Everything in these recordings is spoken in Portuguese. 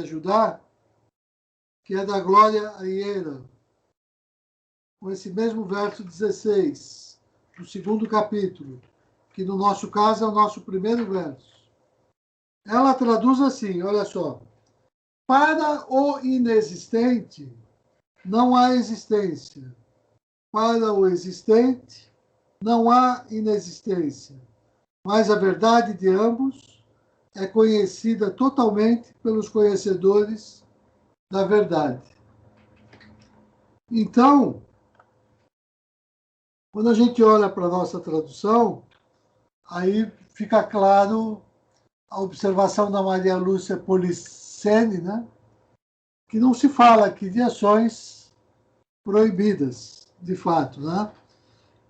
ajudar, que é da Glória Aieira, com esse mesmo verso 16, do segundo capítulo, que no nosso caso é o nosso primeiro verso. Ela traduz assim, olha só. Para o inexistente, não há existência. Para o existente, não há inexistência. Mas a verdade de ambos é conhecida totalmente pelos conhecedores da verdade. Então, quando a gente olha para a nossa tradução, aí fica claro a observação da Maria Lúcia Policeni, né? Que não se fala aqui de ações proibidas, de fato, né?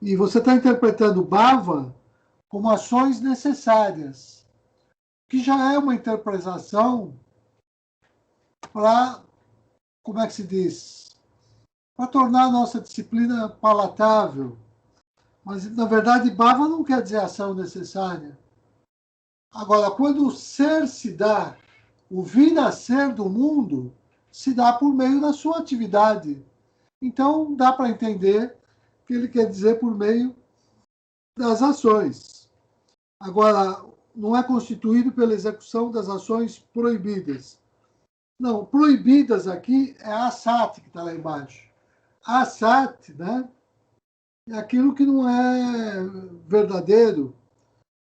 E você está interpretando bhava como ações necessárias, que já é uma interpretação para, como é que se diz? Para tornar a nossa disciplina palatável. Mas, na verdade, bhava não quer dizer ação necessária. Agora, quando o ser se dá, o vir a ser do mundo, se dá por meio da sua atividade. Então, dá para entender que ele quer dizer por meio das ações. Agora, não é constituído pela execução das ações proibidas. Não, proibidas aqui é a asat, que está lá embaixo. A asat, né, é aquilo que não é verdadeiro,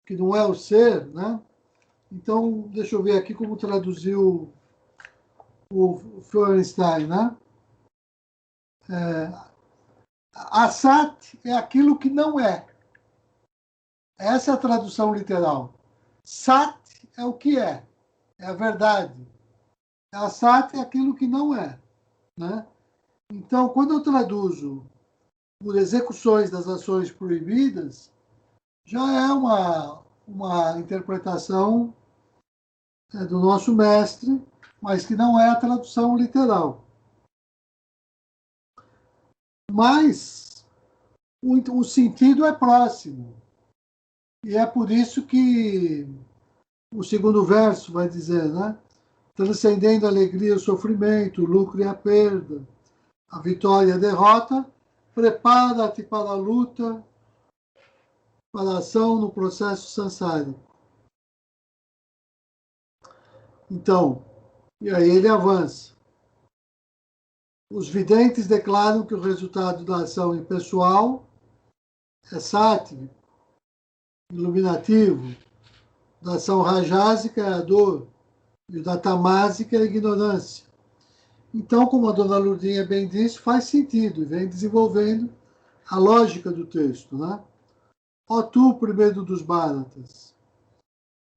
que não é o ser, né? Então, deixa eu ver aqui como traduziu o Feuerstein, né? Asat é aquilo que não é. Essa é a tradução literal. Sat é o que é a verdade. Asat é aquilo que não é, né? Então, quando eu traduzo por execuções das ações proibidas, já é uma interpretação do nosso mestre, mas que não é a tradução literal. Mas o sentido é próximo. E é por isso que o segundo verso vai dizer, né? Transcendendo a alegria e o sofrimento, o lucro e a perda, a vitória e a derrota, prepara-te para a luta, para a ação no processo sansárico. Então, e aí ele avança. Os videntes declaram que o resultado da ação impessoal é sático, iluminativo, da ação rajásica é a dor, e o da tamásica é a ignorância. Então, como a dona Lourdinha bem disse, faz sentido e vem desenvolvendo a lógica do texto, né? Ó tu, primeiro dos Bháratas,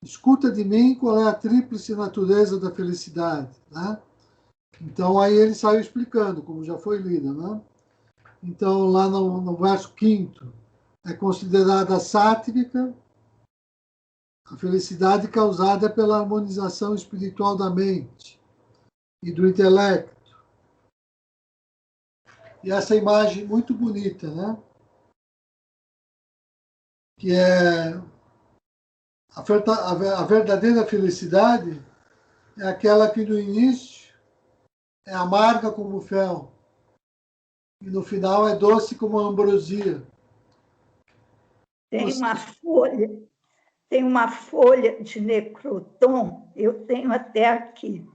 escuta de mim qual é a tríplice natureza da felicidade, né? Então, aí ele saiu explicando, como já foi lido, né? Então, lá no verso 5º, é considerada sátrica a felicidade causada pela harmonização espiritual da mente e do intelecto. E essa imagem muito bonita, né? Que é a verdadeira felicidade é aquela que no início é amarga como fel e no final é doce como a ambrosia. Tem uma folha de necrotom, eu tenho até aqui,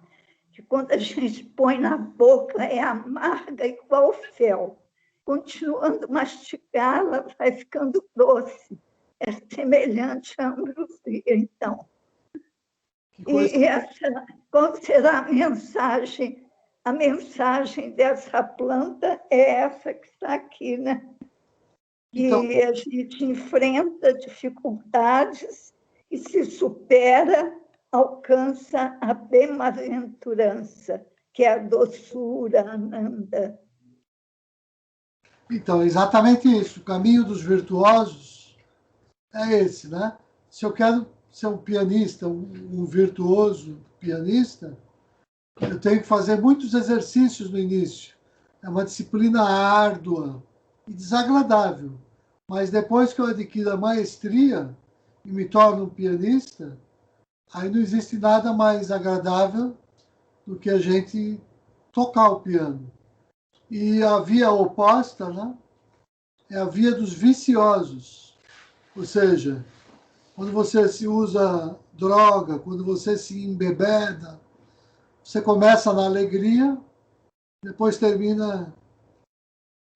que quando a gente põe na boca é amarga igual fel. Continuando mastigá-la, vai ficando doce. É semelhante à ambrosia, então. E essa, qual será a mensagem? A mensagem dessa planta é essa que está aqui, né? Então, que a gente enfrenta dificuldades e se supera, alcança a bem-aventurança, que é a doçura, a Ananda. Então, exatamente isso. O caminho dos virtuosos é esse, né? Se eu quero ser um pianista, um virtuoso pianista, eu tenho que fazer muitos exercícios no início. É uma disciplina árdua e desagradável. Mas depois que eu adquiro a maestria e me torno um pianista, aí não existe nada mais agradável do que a gente tocar o piano. E a via oposta, né, é a via dos viciosos. Ou seja, quando você se usa droga, quando você se embebeda, você começa na alegria, depois termina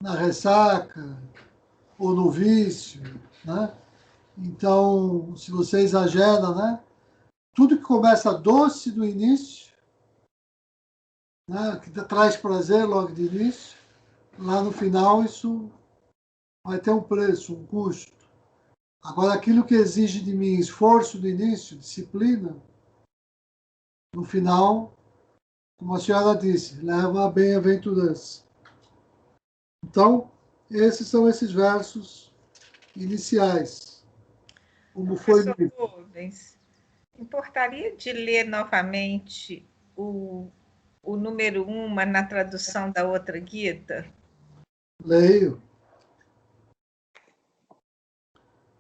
na ressaca ou no vício, né? Então, se você exagera, né? Tudo que começa doce do início, né? Que traz prazer logo de início, lá no final isso vai ter um preço, um custo. Agora, aquilo que exige de mim esforço no início, disciplina, no final, como a senhora disse, leva a bem-aventurança. Então, esses são esses versos iniciais. Como foi Professor Rubens, importaria de ler novamente o número 1 na tradução da outra Gita? Leio.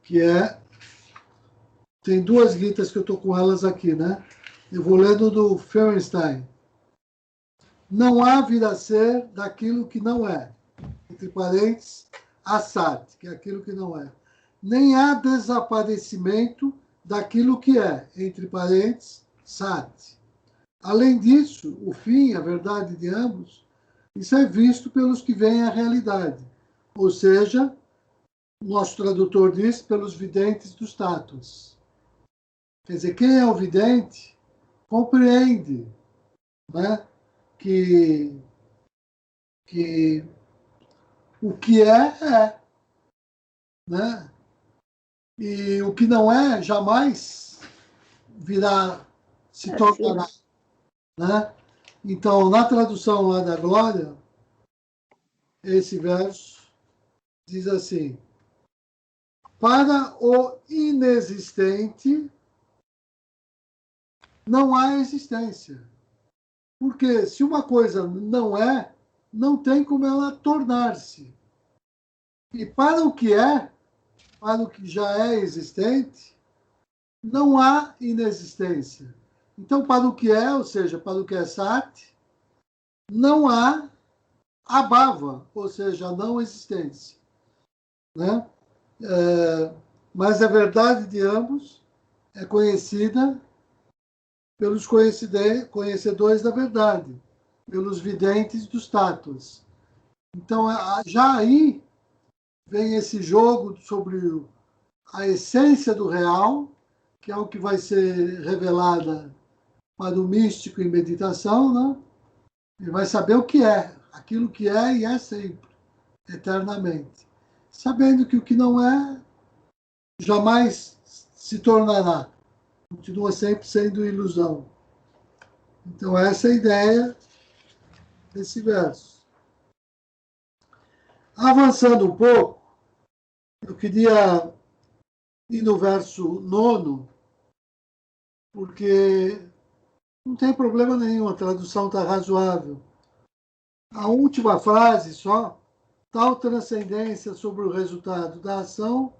Que é... Tem duas Gitas que eu estou com elas aqui, né? Eu vou lendo do Feuerstein. Não há vir a ser daquilo que não é. Entre parênteses, Assad, que é aquilo que não é. Nem há desaparecimento daquilo que é. Entre parênteses, Sat. Além disso, o fim, a verdade de ambos, isso é visto pelos que veem a realidade. Ou seja, o nosso tradutor diz, pelos videntes dos tátuas. Quer dizer, quem é o vidente compreende, né, que o que é, né? E o que não é, jamais virá, se tornará, né? Então, na tradução lá da Glória, esse verso diz assim: para o inexistente não há existência. Porque se uma coisa não é, não tem como ela tornar-se. E para o que é, para o que já é existente, não há inexistência. Então, para o que é, ou seja, para o que é Sat, não há abhava, ou seja, a não existência. Né? Mas a verdade de ambos é conhecida pelos conhecedores da verdade, pelos videntes dos tátuas. Então, já aí vem esse jogo sobre a essência do real, que é o que vai ser revelada para o místico em meditação, né? Ele vai saber o que é, aquilo que é e é sempre, eternamente. Sabendo que o que não é, jamais se tornará. Continua sempre sendo ilusão. Então, essa é a ideia desse verso. Avançando um pouco, eu queria ir no verso 9, porque não tem problema nenhum, a tradução está razoável. A última frase só, tal transcendência sobre o resultado da ação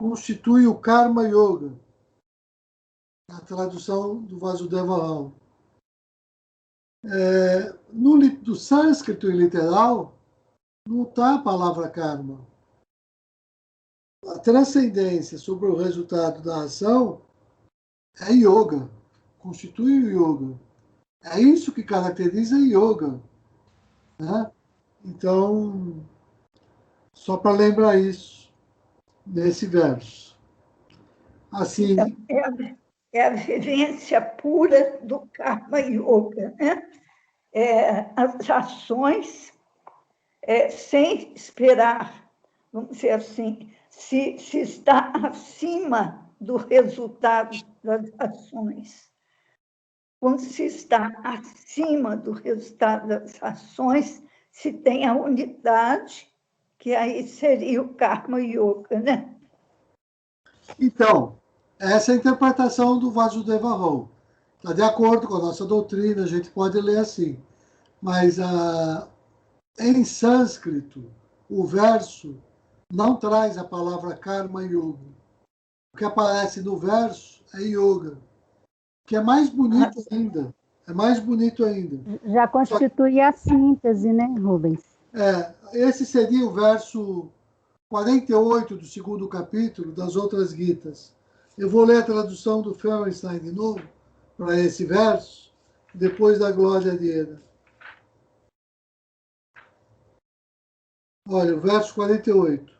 constitui o Karma Yoga, a tradução do Vasudeva Rao. No sânscrito e literal, não está a palavra karma. A transcendência sobre o resultado da ação é yoga, constitui o yoga. É isso que caracteriza yoga. Né? Então, só para lembrar isso, nesse verso. Assim, então, é a vivência pura do Karma Yoga, né? As ações sem esperar, vamos dizer assim, se está acima do resultado das ações. Quando se está acima do resultado das ações, se tem a unidade, que aí seria o Karma Yoga, né? então, essa é a interpretação do Vasudeva Rao. Está de acordo com a nossa doutrina, a gente pode ler assim. Mas em sânscrito, o verso não traz a palavra Karma Yoga. O que aparece no verso é Yoga, que é mais bonito ainda. É mais bonito ainda. Já constitui a síntese, né, Rubens? Esse seria o verso 48 do segundo capítulo das outras Gitas. Eu vou ler a tradução do Feuerstein de novo, para esse verso, depois da Glória de Eda. Olha, o verso 48.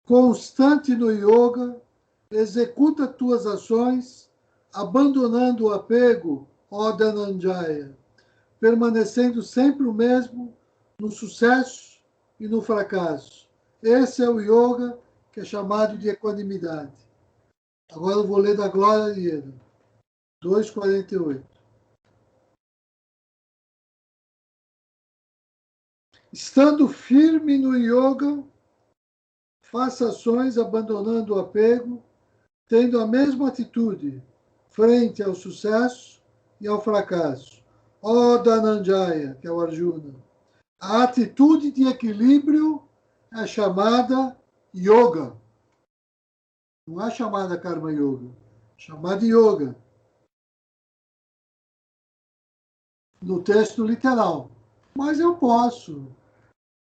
Constante no yoga, executa tuas ações, abandonando o apego, ó Dhananjaya, permanecendo sempre o mesmo no sucesso e no fracasso. Esse é o yoga que é chamado de equanimidade. Agora eu vou ler da Glória de Eda, 2,48. Estando firme no yoga, faça ações abandonando o apego, tendo a mesma atitude frente ao sucesso e ao fracasso. Ó Dhananjaya, que é o Arjuna, a atitude de equilíbrio é chamada yoga. Não é chamada karma yoga, é chamada yoga. No texto literal. Mas eu posso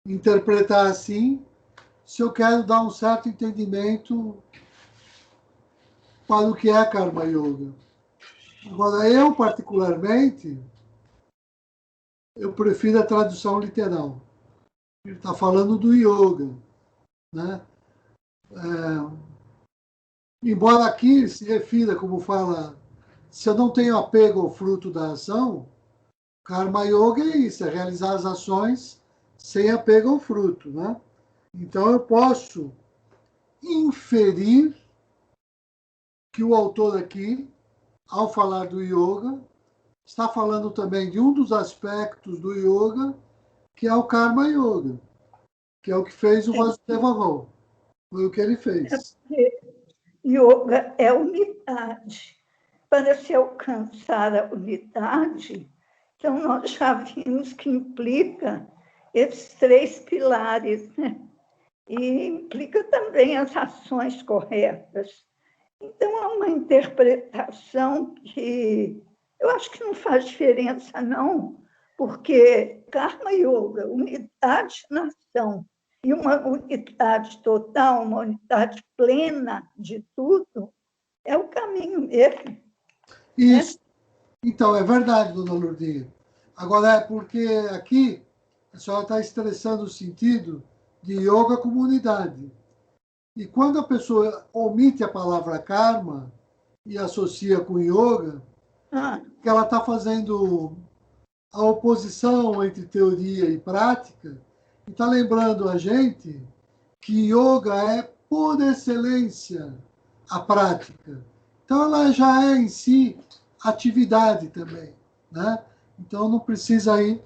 interpretar assim se eu quero dar um certo entendimento para o que é karma yoga. Agora, eu particularmente, eu prefiro a tradução literal. Ele está falando do yoga, né? Embora aqui se refira, como fala, se eu não tenho apego ao fruto da ação, karma yoga é isso, é realizar as ações sem apego ao fruto, né? Então eu posso inferir que o autor aqui, ao falar do yoga, está falando também de um dos aspectos do yoga, que é o karma yoga, que é o que fez o Vasudeva Rao. Foi o que ele fez. Yoga é unidade. Para se alcançar a unidade, então nós já vimos que implica esses 3 pilares, né? E implica também as ações corretas. Então, é uma interpretação que eu acho que não faz diferença, não, porque Karma Yoga, unidade na ação, e uma unidade total, uma unidade plena de tudo, é o caminho mesmo. Isso. Né? Então, é verdade, dona Lourdinha. Agora, é porque aqui a senhora está estressando o sentido de yoga como unidade. E quando a pessoa omite a palavra karma e associa com yoga, que ela está fazendo a oposição entre teoria e prática, e está lembrando a gente que yoga é, por excelência, a prática. Então, ela já é, em si, atividade também, né? Então, não precisa ir.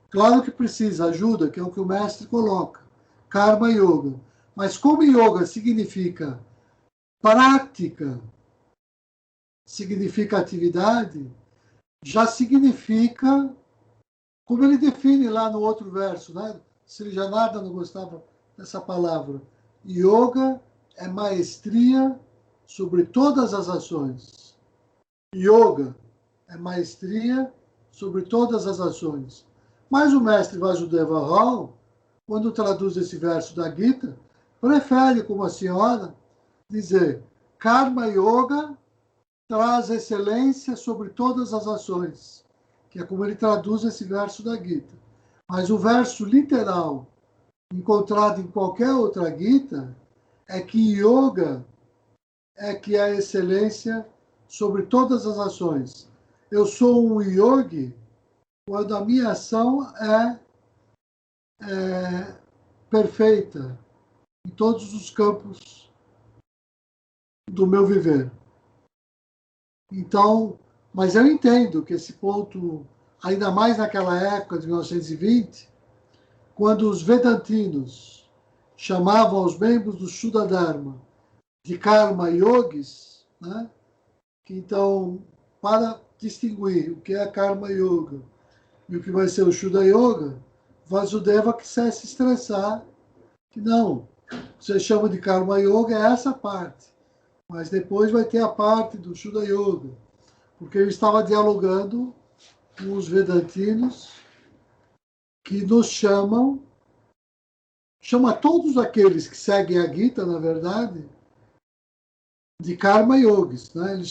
Claro que precisa, ajuda, que é o que o mestre coloca. Karma Yoga. Mas como yoga significa prática, significa atividade, já significa, como ele define lá no outro verso, né? Sri Janardana não gostava dessa palavra. Yoga é maestria sobre todas as ações. Yoga é maestria sobre todas as ações. Mas o mestre Vasudeva Rao, quando traduz esse verso da Gita, prefere, como a senhora, dizer Karma Yoga traz excelência sobre todas as ações, que é como ele traduz esse verso da Gita. Mas o verso literal, encontrado em qualquer outra Gita, é que Yoga é que é a excelência sobre todas as ações. Eu sou um yogi quando a minha ação é perfeita em todos os campos do meu viver. Então, mas eu entendo que esse ponto, ainda mais naquela época de 1920, quando os Vedantinos chamavam os membros do Shuddha Dharma de Karma Yogis, né? Que então, para distinguir o que é a Karma Yoga e o que vai ser o Shuddha Yoga, Vasudeva quisesse estressar que não, você chama de Karma Yoga é essa parte, mas depois vai ter a parte do Shuddha Yoga, porque ele estava dialogando os vedantinos, que nos chama todos aqueles que seguem a Gita, na verdade, de Karma Yogis. Né?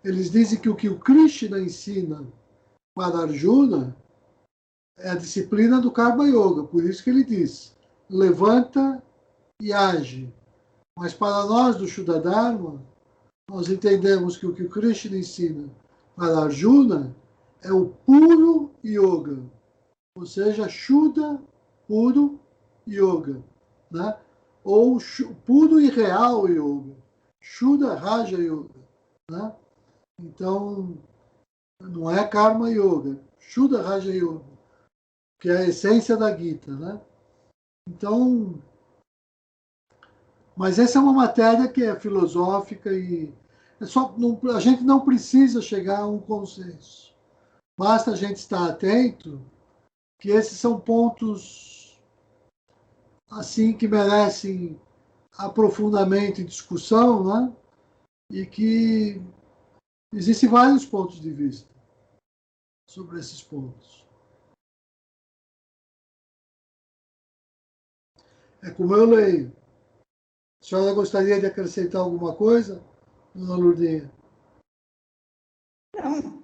Eles dizem que o Krishna ensina para Arjuna é a disciplina do Karma Yoga. Por isso que ele diz, levanta e age. Mas para nós do Shuddha Dharma, nós entendemos que o Krishna ensina para Arjuna é o puro yoga, ou seja, Shuddha puro yoga, né? Ou puro e real yoga, Shuddha Raja Yoga, né? Então, não é Karma Yoga, Shuddha Raja Yoga, que é a essência da Gita, né? Então, mas essa é uma matéria que é filosófica e a gente não precisa chegar a um consenso. Basta a gente estar atento que esses são pontos assim que merecem aprofundamento e discussão, né? E que existem vários pontos de vista sobre esses pontos. É como eu leio. A senhora gostaria de acrescentar alguma coisa, dona Lourdinha? Então,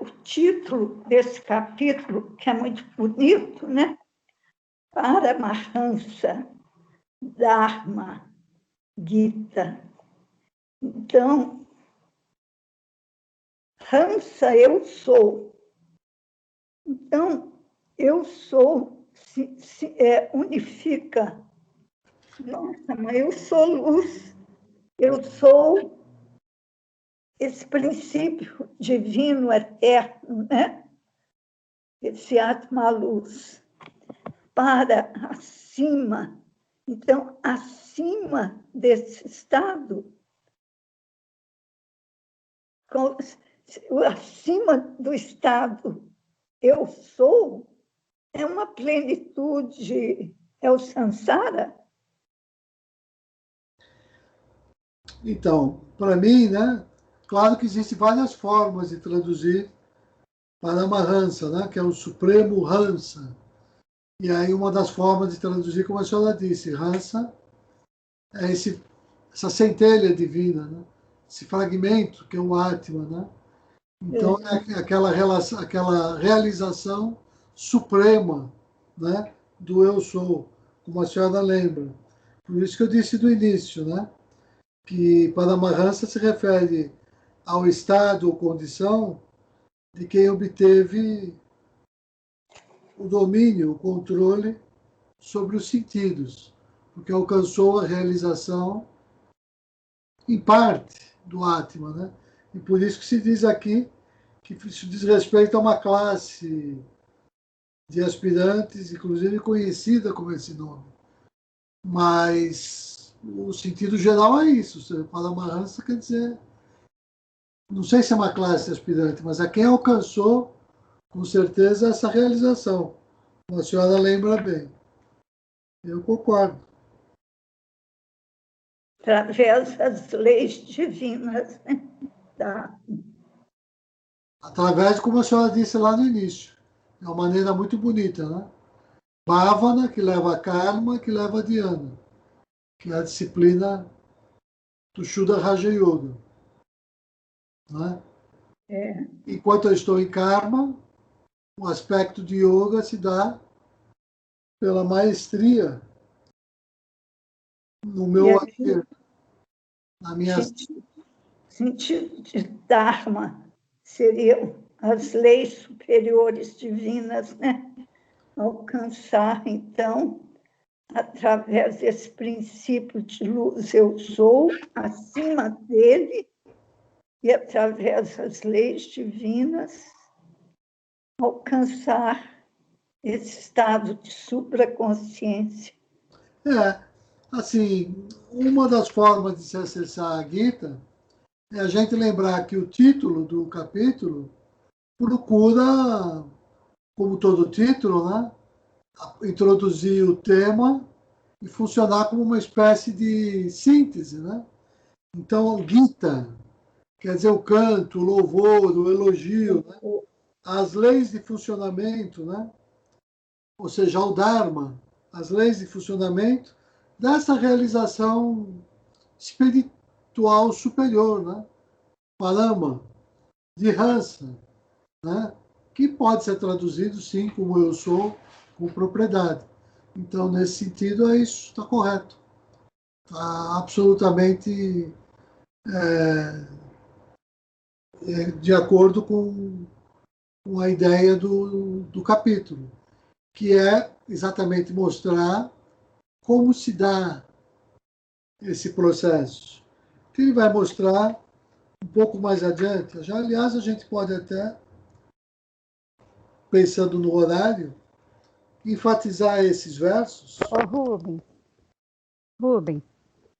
o título desse capítulo, que é muito bonito, né? Paramahansa Dharma Gita. Então, Hansa, eu sou. Então, eu sou, unifica. Nossa, mas eu sou luz. Eu sou esse princípio divino eterno, né? Esse Atma-luz. Para acima. Então, acima desse estado, acima do estado eu sou, é uma plenitude, é o samsara. Então, para mim, né, claro que existem várias formas de traduzir Paramahansa, né, que é o Supremo Hansa. E aí uma das formas de traduzir, como a senhora disse, Hansa é essa centelha divina, né, esse fragmento que é o Atma, né? Então é aquela realização suprema, né, do eu sou, como a senhora lembra. Por isso que eu disse do início, né, que Paramahansa se refere ao estado ou condição de quem obteve o domínio, o controle sobre os sentidos, porque alcançou a realização, em parte, do Atma, né? E por isso que se diz aqui que isso diz respeito a uma classe de aspirantes, inclusive conhecida como esse nome. Mas o sentido geral é isso. Paramahansa quer dizer, não sei se é uma classe aspirante, mas é quem alcançou, com certeza, essa realização. Como a senhora lembra bem. Eu concordo. Através das leis divinas. Né? Tá. Através de, como a senhora disse lá no início. É uma maneira muito bonita, né? Bhavana, que leva a karma, que leva a dhyana, que é a disciplina do Shuddha Raja Yoga. Né? Enquanto eu estou em karma, o aspecto de yoga se dá pela maestria no meu agir, na minha... Sentido de Dharma seriam as leis superiores divinas, né? Alcançar, então, através desse princípio de luz eu sou, acima dele, e através das leis divinas, alcançar esse estado de supraconsciência. Assim, uma das formas de se acessar a Gita é a gente lembrar que o título do capítulo procura, como todo título, né, introduzir o tema e funcionar como uma espécie de síntese, né? Então, Gita quer dizer o canto, o louvor, o elogio, né? as leis de funcionamento, né? Ou seja, o Dharma, as leis de funcionamento dessa realização espiritual superior, né? Parama, de Hansa, né? Que pode ser traduzido, sim, como eu sou, com propriedade. Então, nesse sentido, é isso, está correto. Está absolutamente de acordo com a ideia do capítulo, que é exatamente mostrar como se dá esse processo, que ele vai mostrar um pouco mais adiante. Já, aliás, a gente pode até, pensando no horário, enfatizar esses versos. Ô, Rubens,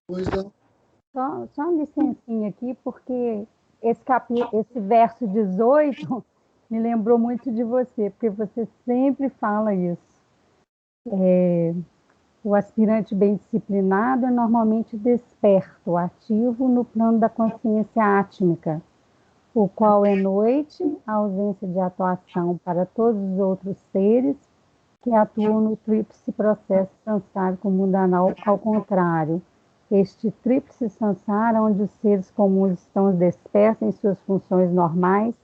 Pois não. só uma licencinha aqui, porque esse verso 18 me lembrou muito de você, porque você sempre fala isso. O aspirante bem disciplinado é normalmente desperto, ativo no plano da consciência átmica, o qual é noite, a ausência de atuação para todos os outros seres que atuam no tríplice processo samsárico mundanal ao contrário. Este tríplice samsara, onde os seres comuns estão despertos em suas funções normais,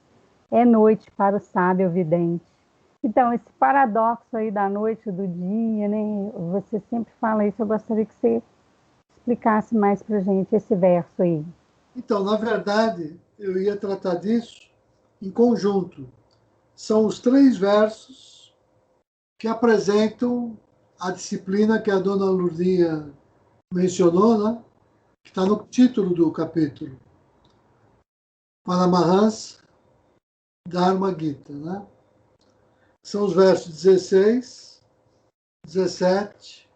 é noite para o sábio vidente. Então, esse paradoxo aí da noite e do dia, né? Você sempre fala isso, eu gostaria que você explicasse mais para a gente esse verso aí. Então, na verdade, eu ia tratar disso em conjunto. São os 3 versos que apresentam a disciplina que a dona Lourdinha mencionou, né? Que está no título do capítulo. Paramahansa Dharma Gita, né? São os versos 16, 17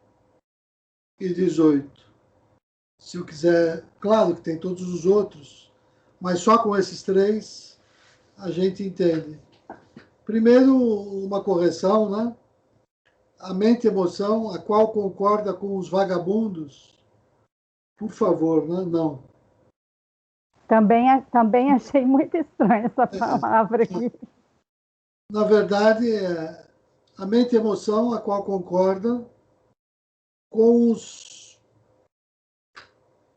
e 18. Se eu quiser, claro que tem todos os outros, mas só com esses 3 a gente entende. Primeiro, uma correção, né? A mente e emoção, a qual concorda com os vagabundos, por favor, né? Não. Também achei muito estranha essa palavra aqui. Na verdade, é a mente e emoção, a qual concorda com os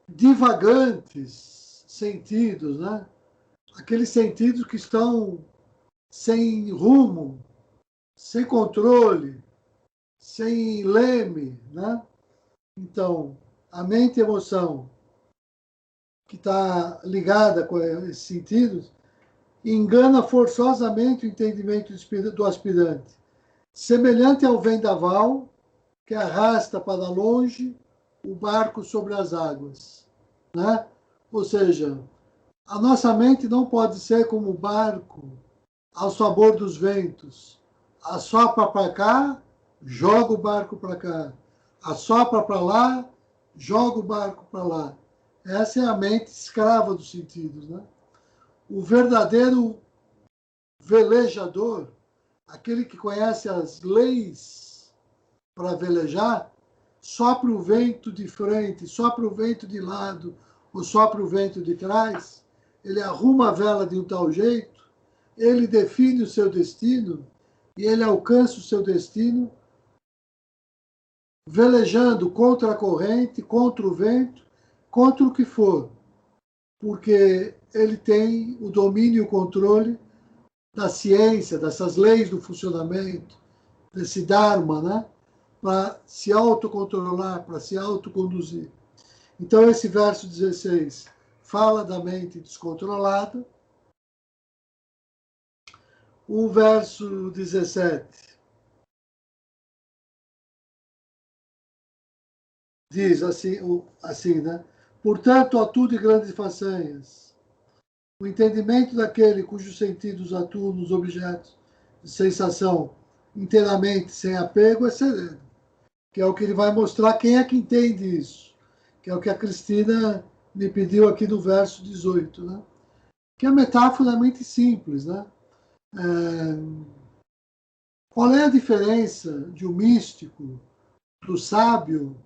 divagantes sentidos, né? Aqueles sentidos que estão sem rumo, sem controle, sem leme, né? Então, a mente e emoção que está ligada com esses sentidos engana forçosamente o entendimento do aspirante, semelhante ao vendaval que arrasta para longe o barco sobre as águas, né? Ou seja, a nossa mente não pode ser como o barco ao sabor dos ventos. Assopra para cá, joga o barco para cá. Assopra para lá, joga o barco para lá. Essa é a mente escrava dos sentidos, né? O verdadeiro velejador, aquele que conhece as leis para velejar, sopra o vento de frente, sopra o vento de lado, ou sopra o vento de trás, ele arruma a vela de um tal jeito, ele define o seu destino e ele alcança o seu destino velejando contra a corrente, contra o vento, contra o que for, porque ele tem o domínio e o controle da ciência, dessas leis do funcionamento, desse Dharma, né? Para se autocontrolar, para se autoconduzir. Então, esse verso 16 fala da mente descontrolada. O verso 17 diz assim, né? Portanto, atue de grandes façanhas. O entendimento daquele cujos sentidos atuam nos objetos de sensação inteiramente sem apego é sereno, que é o que ele vai mostrar quem é que entende isso, que é o que a Cristina me pediu aqui no verso 18, né? Que a metáfora é muito simples, né? Qual é a diferença de um místico, do sábio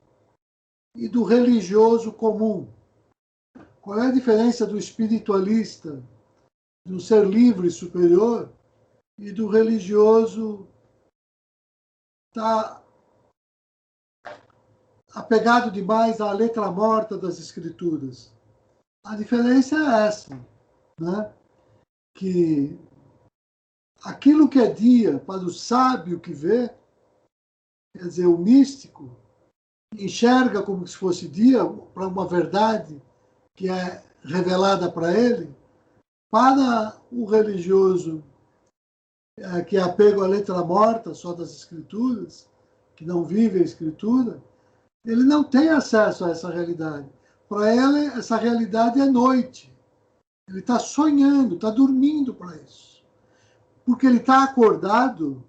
e do religioso comum? Qual é a diferença do espiritualista, de um ser livre e superior, e do religioso está apegado demais à letra morta das escrituras. A diferença é essa, né? Que aquilo que é dia para o sábio que vê, quer dizer, o místico, enxerga como se fosse dia para uma verdade que é revelada para ele, para o religioso que é apego à letra morta só das escrituras, que não vive a escritura, ele não tem acesso a essa realidade. Para ele, essa realidade é noite. Ele está sonhando, está dormindo para isso. Porque ele está acordado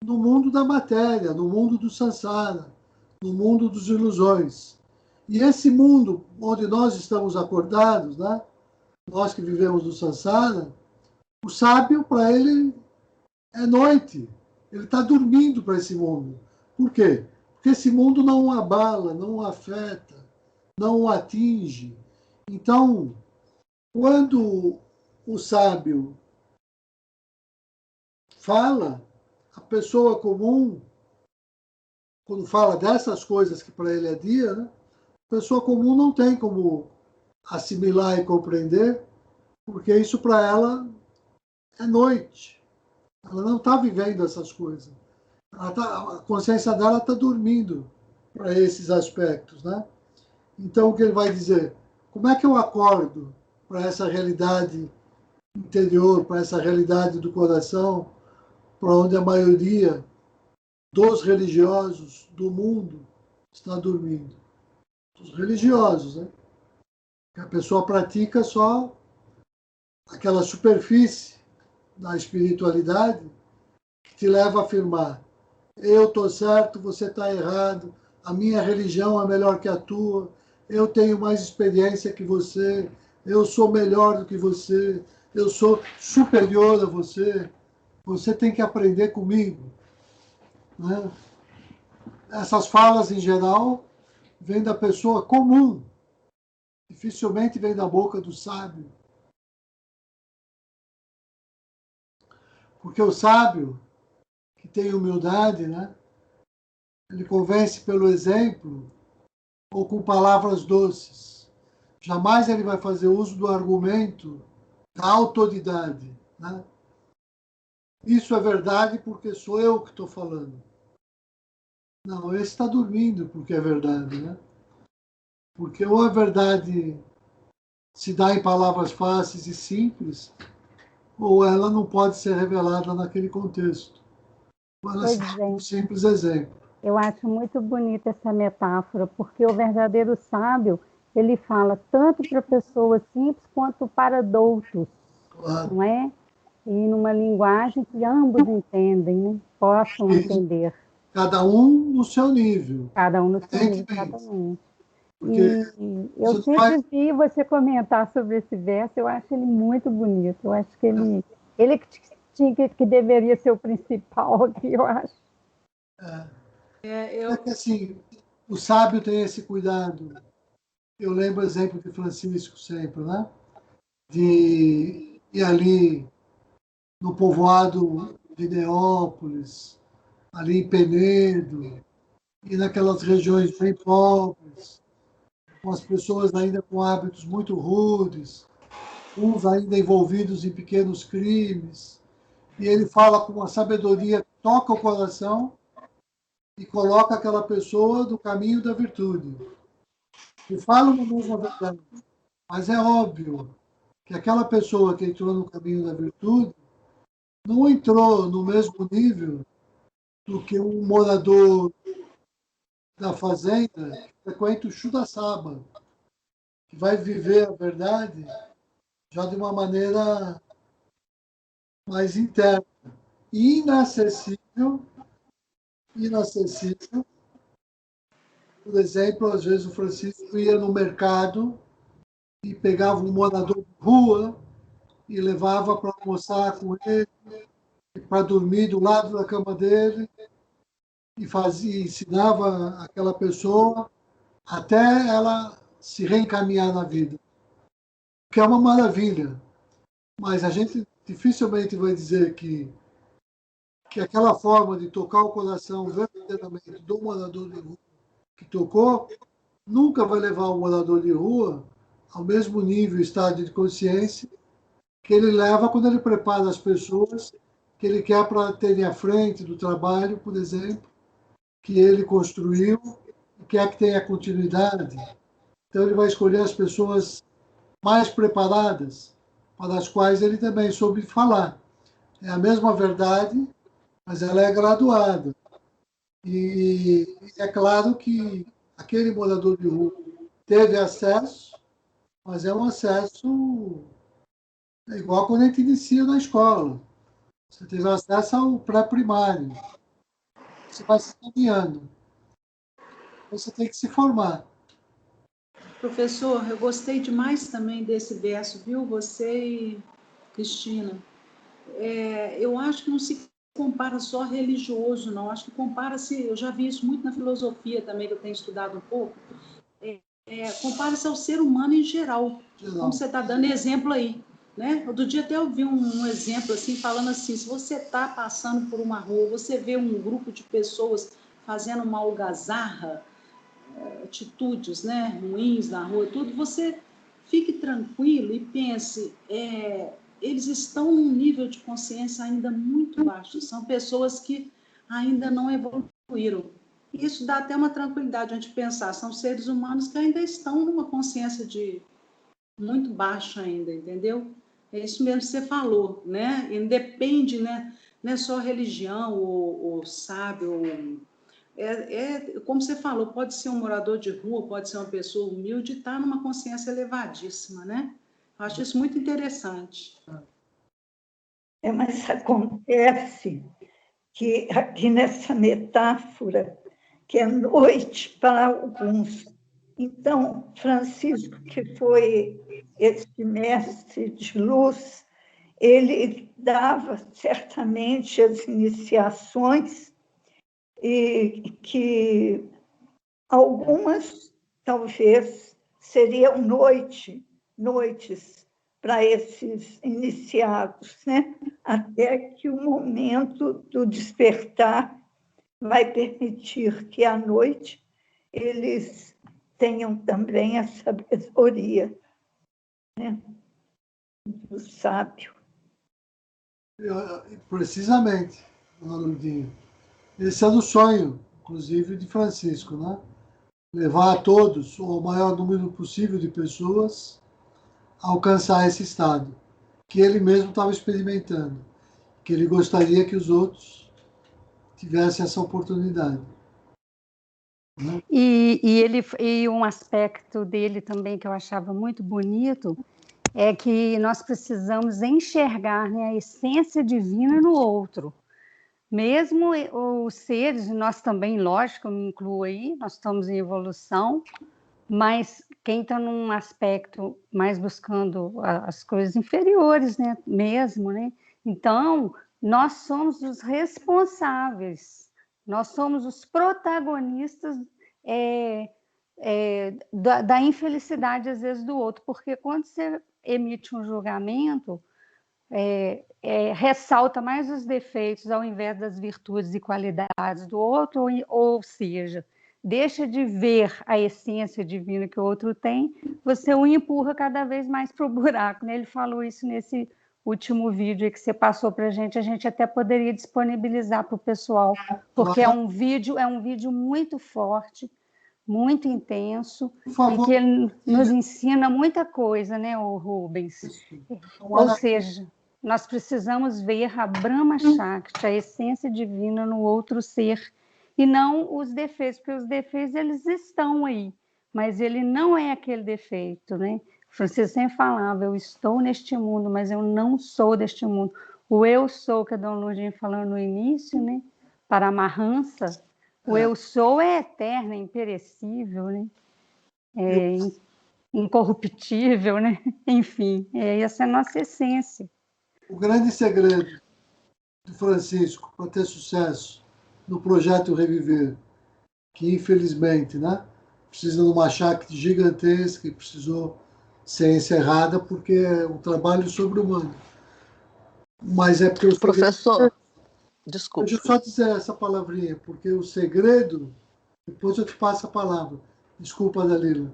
no mundo da matéria, no mundo do samsara, no mundo das ilusões. E esse mundo onde nós estamos acordados, né? Nós que vivemos no samsara, o sábio, para ele, é noite. Ele está dormindo para esse mundo. Por quê? Porque esse mundo não o abala, não o afeta, não o atinge. Então, quando o sábio fala, a pessoa comum, quando fala dessas coisas que para ele é dia, né, a pessoa comum não tem como assimilar e compreender, porque isso para ela é noite. Ela não está vivendo essas coisas. A consciência dela está dormindo para esses aspectos, né? Então, o que ele vai dizer? Como é que eu acordo para essa realidade interior, para essa realidade do coração, para onde a maioria dos religiosos do mundo está dormindo? Os religiosos, né? Que a pessoa pratica só aquela superfície da espiritualidade que te leva a afirmar: eu estou certo, você está errado, a minha religião é melhor que a tua, eu tenho mais experiência que você, eu sou melhor do que você, eu sou superior a você, você tem que aprender comigo. Né? Essas falas, em geral, vêm da pessoa comum, dificilmente vêm da boca do sábio. Porque o sábio, que tem humildade, né? Ele convence pelo exemplo ou com palavras doces. Jamais ele vai fazer uso do argumento da autoridade. Né? Isso é verdade porque sou eu que estou falando. Não, esse está dormindo porque é verdade. Né? Porque ou a verdade se dá em palavras fáceis e simples, ou ela não pode ser revelada naquele contexto. Ou ela se dá um simples exemplo. Eu acho muito bonita essa metáfora, porque o verdadeiro sábio, ele fala tanto para pessoas simples quanto para adultos, claro. Não é? E numa linguagem que ambos entendem, né? Possam entender. Cada um no seu nível. Cada um no seu nível, exatamente. E eu sempre vi você comentar sobre esse verso, eu acho ele muito bonito. Eu acho que ele que deveria ser o principal aqui, eu acho. É que assim, o sábio tem esse cuidado. Eu lembro o exemplo de Francisco sempre, né? De ir ali no povoado de Neópolis, ali em Penedo, e naquelas regiões bem pobres, com as pessoas ainda com hábitos muito rudes, uns ainda envolvidos em pequenos crimes. E ele fala com uma sabedoria que toca o coração e coloca aquela pessoa no caminho da virtude. E fala uma mesma verdade. Mas é óbvio que aquela pessoa que entrou no caminho da virtude não entrou no mesmo nível do que um morador da fazenda que frequenta o Chudaçaba, que vai viver a verdade já de uma maneira mais interna e inacessível. Por exemplo, às vezes o Francisco ia no mercado e pegava um morador de rua e levava para almoçar com ele, para dormir do lado da cama dele, e ensinava aquela pessoa até ela se reencaminhar na vida. Que é uma maravilha. Mas a gente dificilmente vai dizer que que aquela forma de tocar o coração verdadeiramente do morador de rua que tocou nunca vai levar o morador de rua ao mesmo nível e estado de consciência que ele leva quando ele prepara as pessoas que ele quer para terem à frente do trabalho, por exemplo, que ele construiu e quer que tenha continuidade. Então, ele vai escolher as pessoas mais preparadas, para as quais ele também soube falar. É a mesma verdade, mas ela é graduada. E é claro que aquele morador de rua teve acesso, mas é um acesso igual quando a gente inicia na escola. Você teve acesso ao pré-primário. Você vai se caminhando. Você tem que se formar. Professor, eu gostei demais também desse verso, viu? Você e Cristina. Eu acho que não se compara só religioso, não. Acho que compara-se, eu já vi isso muito na filosofia também, que eu tenho estudado um pouco, compara-se ao ser humano em geral, como você está dando exemplo aí. Né? Outro dia até eu vi um exemplo assim, falando assim, se você está passando por uma rua, você vê um grupo de pessoas fazendo uma algazarra, atitudes, né, ruins na rua, tudo, você fique tranquilo e pense, eles estão num nível de consciência ainda muito baixo, são pessoas que ainda não evoluíram. Isso dá até uma tranquilidade a gente pensar, são seres humanos que ainda estão numa consciência de muito baixa ainda, entendeu? É isso mesmo que você falou, né? Independe, né? Não é só religião ou sábio, como você falou, pode ser um morador de rua, pode ser uma pessoa humilde e estar numa consciência elevadíssima, né? Eu acho isso muito interessante. Mas acontece que aqui nessa metáfora, que é noite para alguns. Então, Francisco, que foi esse mestre de luz, ele dava certamente as iniciações e que algumas, talvez, seriam noites para esses iniciados, né? Até que o momento do despertar vai permitir que à noite eles tenham também a sabedoria, né, do sábio. Precisamente, dona Lourdinha. Esse é o sonho, inclusive, de Francisco, né? Levar a todos, ou o maior número possível de pessoas, a alcançar esse estado, que ele mesmo estava experimentando, que ele gostaria que os outros tivessem essa oportunidade. Né? E um aspecto dele também que eu achava muito bonito é que nós precisamos enxergar, né, a essência divina no outro. Mesmo os seres, nós também, lógico, eu me incluo aí, nós estamos em evolução, mas quem está num aspecto mais buscando as coisas inferiores, né, mesmo, né? Então, nós somos os responsáveis, nós somos os protagonistas da infelicidade, às vezes, do outro, porque quando você emite um julgamento, ressalta mais os defeitos ao invés das virtudes e qualidades do outro, ou seja, deixa de ver a essência divina que o outro tem, você o empurra cada vez mais para o buraco. Né? Ele falou isso nesse último vídeo que você passou para a gente até poderia disponibilizar para o pessoal, porque é um vídeo muito forte, muito intenso, e que ele nos ensina muita coisa, né, o Rubens? Ou seja, nós precisamos ver a Brahma Shakti, a essência divina no outro ser, e não os defeitos, porque os defeitos eles estão aí, mas ele não é aquele defeito, né? Francisco sempre falava, eu estou neste mundo, mas eu não sou deste mundo. O eu sou, que a Dona Lourdinha falou no início, né? Paramahansa, o eu sou é eterno, é imperecível, né? É incorruptível, né? Enfim, essa é a nossa essência. O grande segredo do Francisco para ter sucesso no projeto Reviver, que infelizmente, né, precisa de uma Shakti gigantesca e precisou ser encerrada porque é um trabalho sobre-humano. Mas é porque Professor, Desculpa. Deixa eu só dizer essa palavrinha, porque o segredo, depois eu te passo a palavra. Desculpa, Dalila.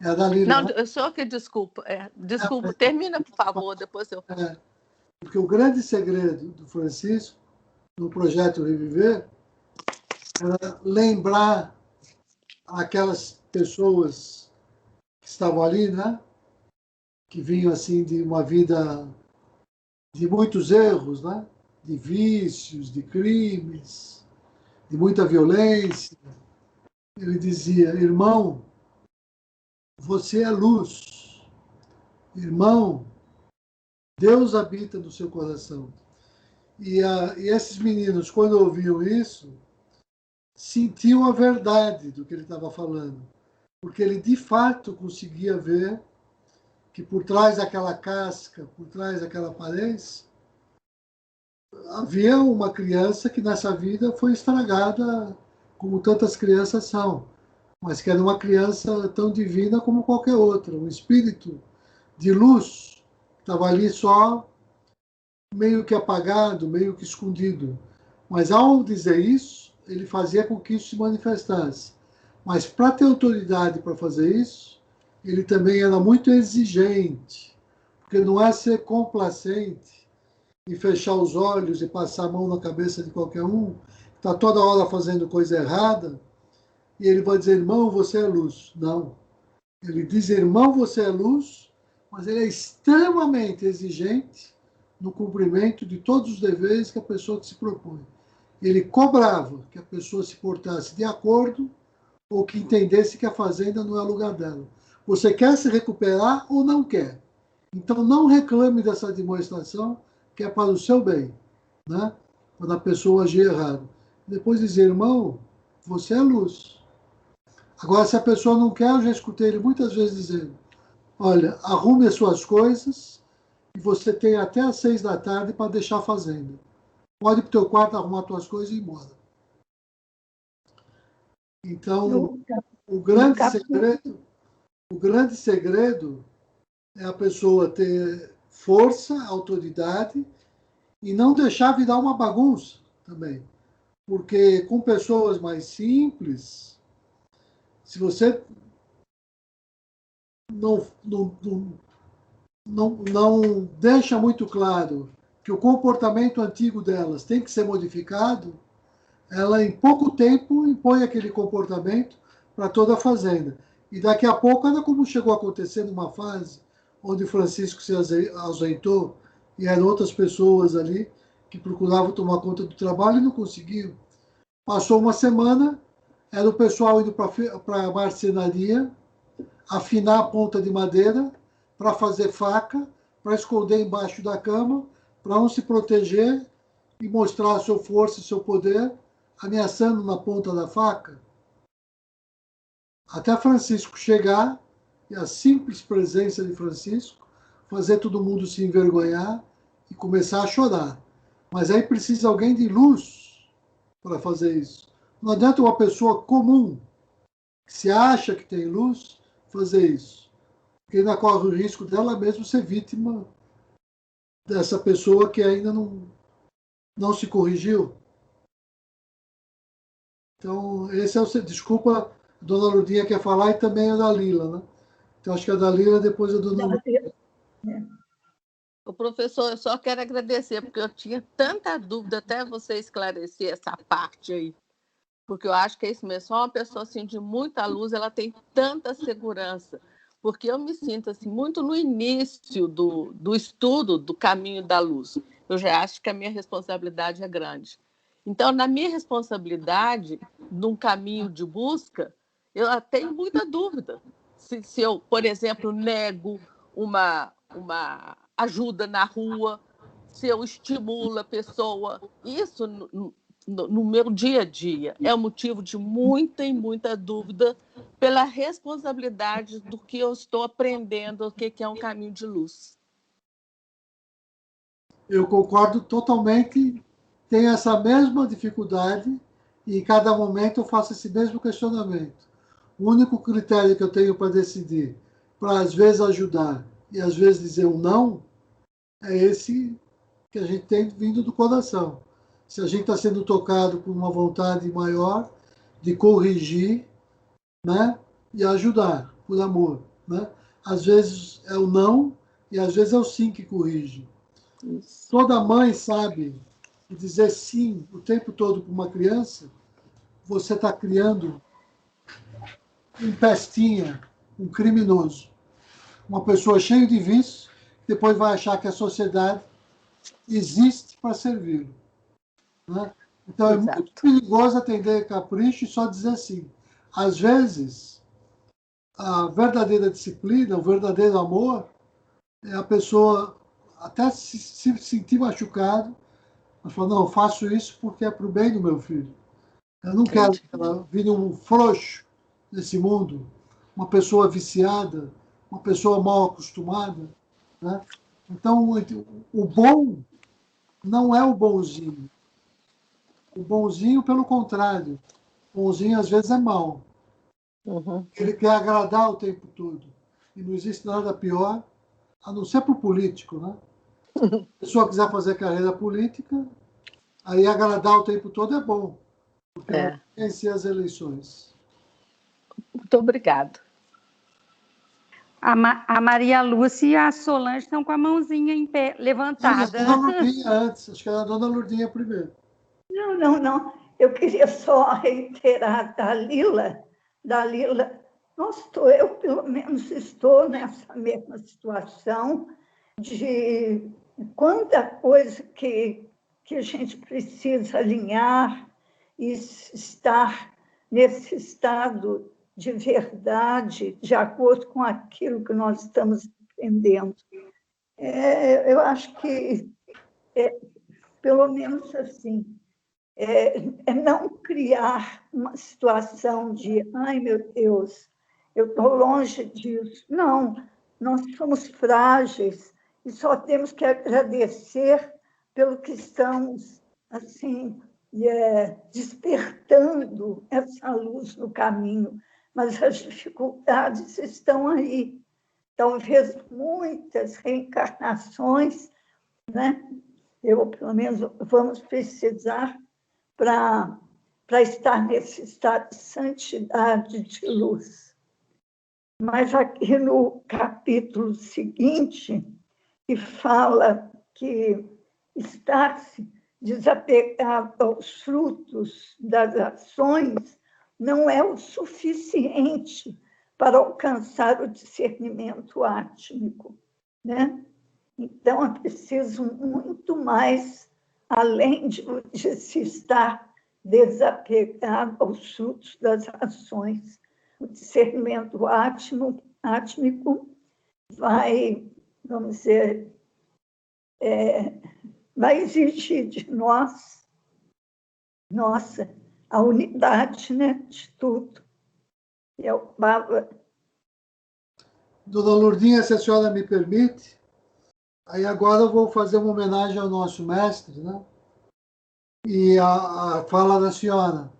É a Dalila. Não, eu sou que desculpa. Desculpa, termina, por favor, depois eu... Porque o grande segredo do Francisco, no projeto Reviver, era lembrar aquelas pessoas que estavam ali, né? Que vinham assim de uma vida de muitos erros, né? De vícios, de crimes, de muita violência. Ele dizia: irmão, você é luz. Irmão, Deus habita no seu coração. E esses meninos, quando ouviam isso, sentiam a verdade do que ele estava falando. Porque ele, de fato, conseguia ver que por trás daquela casca, por trás daquela aparência, havia uma criança que nessa vida foi estragada, como tantas crianças são, mas que era uma criança tão divina como qualquer outra, um espírito de luz, que estava ali só meio que apagado, meio que escondido. Mas ao dizer isso, ele fazia com que isso se manifestasse. Mas para ter autoridade para fazer isso, ele também era muito exigente, porque não é ser complacente e fechar os olhos e passar a mão na cabeça de qualquer um, que está toda hora fazendo coisa errada, e ele vai dizer, irmão, você é luz. Não. Ele diz, irmão, você é luz, mas ele é extremamente exigente no cumprimento de todos os deveres que a pessoa se propõe. Ele cobrava que a pessoa se portasse de acordo ou que entendesse que a fazenda não é o lugar dela. Você quer se recuperar ou não quer? Então não reclame dessa demonstração que é para o seu bem, né? Quando a pessoa agir errado. Depois dizer, irmão, você é luz. Agora, se a pessoa não quer, eu já escutei ele muitas vezes dizendo, olha, arrume as suas coisas e você tem até às 6 da tarde para deixar a fazenda. Pode ir para o teu quarto, arrumar as tuas coisas e ir embora. Então, o grande segredo é a pessoa ter força, autoridade e não deixar virar uma bagunça também. Porque com pessoas mais simples, se você não deixa muito claro que o comportamento antigo delas tem que ser modificado, ela em pouco tempo impõe aquele comportamento para toda a fazenda. E daqui a pouco, olha como chegou a acontecer numa fase onde Francisco se ausentou e eram outras pessoas ali que procuravam tomar conta do trabalho e não conseguiam. Passou uma semana, era o pessoal indo para a marcenaria, afinar a ponta de madeira para fazer faca, para esconder embaixo da cama, para um se proteger e mostrar a sua força e seu poder, ameaçando na ponta da faca. Até Francisco chegar, e a simples presença de Francisco, fazer todo mundo se envergonhar e começar a chorar. Mas aí precisa alguém de luz para fazer isso. Não adianta uma pessoa comum, que se acha que tem luz, fazer isso. Porque ainda corre o risco dela mesmo ser vítima dessa pessoa que ainda não se corrigiu. Então, esse é o... Desculpa, a dona Lurdinha quer falar e também a Dalila, né? Então, acho que a Dalila depois a dona Lurdinha. O professor, eu só quero agradecer, porque eu tinha tanta dúvida até você esclarecer essa parte aí. Porque eu acho que é isso mesmo. Só uma pessoa assim, de muita luz, ela tem tanta segurança. Porque eu me sinto assim, muito no início do estudo do caminho da luz. Eu já acho que a minha responsabilidade é grande. Então, na minha responsabilidade, num caminho de busca, eu tenho muita dúvida. Se eu, por exemplo, nego uma ajuda na rua, se eu estimulo a pessoa, isso no meu dia a dia é um motivo de muita e muita dúvida pela responsabilidade do que eu estou aprendendo, o que é um caminho de luz. Eu concordo totalmente, tenho essa mesma dificuldade e em cada momento eu faço esse mesmo questionamento. O único critério que eu tenho para decidir, para às vezes ajudar e às vezes dizer um não, é esse que a gente tem vindo do coração. se a gente está sendo tocado por uma vontade maior de corrigir, né? E ajudar, por amor, né? Às vezes é o não e às vezes é o sim que corrige. Isso. Toda mãe sabe que dizer sim o tempo todo para uma criança, você está criando um pestinha, um criminoso, uma pessoa cheia de vícios, depois vai achar que a sociedade existe para servi-lo, né? Então, Exato. é muito perigoso atender capricho e só dizer sim. Às vezes, a verdadeira disciplina, o verdadeiro amor, é a pessoa até se sentir machucado, mas falar, não, eu faço isso porque é para o bem do meu filho. Eu não quero que ela vire um frouxo nesse mundo, uma pessoa viciada, uma pessoa mal acostumada, né? Então, o bom não é o bonzinho. O bonzinho, pelo contrário, o bonzinho às vezes é mau. Uhum. Ele quer agradar o tempo todo. E não existe nada pior, a não ser para o político, né? Se a pessoa quiser fazer carreira política, aí agradar o tempo todo é bom, porque vai vencer as eleições. Muito obrigada. A Maria Lúcia e a Solange estão com a mãozinha em pé, levantada. A dona Lourdinha antes, acho que era a dona Lourdinha primeiro. Não. Eu queria só reiterar da Lila. Eu, pelo menos, estou nessa mesma situação de quanta coisa que a gente precisa alinhar e estar nesse estado de verdade, de acordo com aquilo que nós estamos aprendendo. Eu acho que, pelo menos assim, não criar uma situação de, ai, meu Deus, eu estou longe disso. Não, nós somos frágeis e só temos que agradecer pelo que estamos, assim, despertando essa luz no caminho. Mas as dificuldades estão aí. Talvez muitas reencarnações, né? Pelo menos, vamos precisar para estar nesse estado de santidade, de luz. Mas aqui no capítulo seguinte, que fala que estar-se desapegado aos frutos das ações não é o suficiente para alcançar o discernimento átmico, né? Então, é preciso muito mais, além de se estar desapegado aos frutos das ações. O discernimento átmico vai, vamos dizer, vai exigir de nós, a unidade, né, de tudo. Dona Lourdinha, se a senhora me permite, aí agora eu vou fazer uma homenagem ao nosso mestre, né? E a fala da senhora,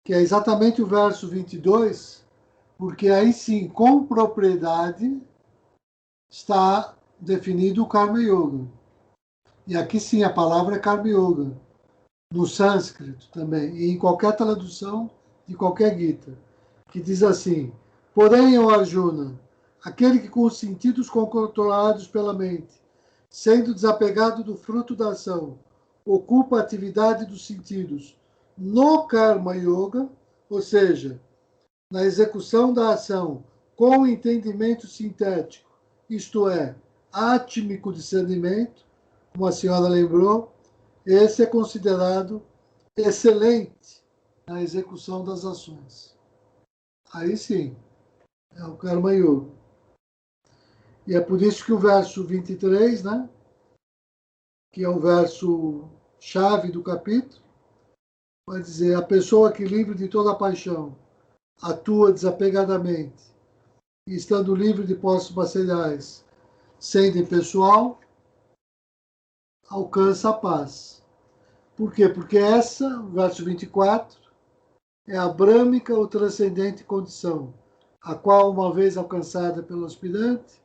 que é exatamente o verso 22, porque aí sim, com propriedade, está definido o Karma Yoga. E aqui sim, a palavra é Karma Yoga, no sânscrito também, e em qualquer tradução de qualquer Gita, que diz assim, porém, ó Arjuna, aquele que com os sentidos controlados pela mente, sendo desapegado do fruto da ação, ocupa a atividade dos sentidos no Karma Yoga, ou seja, na execução da ação com entendimento sintético, isto é, átmico discernimento, como a senhora lembrou, esse é considerado excelente na execução das ações. Aí sim, é o Karma Yoga. E é por isso que o verso 23, né, que é o verso chave do capítulo, vai dizer, a pessoa que livre de toda paixão atua desapegadamente e estando livre de posses materiais, sendo impessoal, alcança a paz. Por quê? Porque essa, verso 24, é a brâmica ou transcendente condição, a qual, uma vez alcançada pelo aspirante,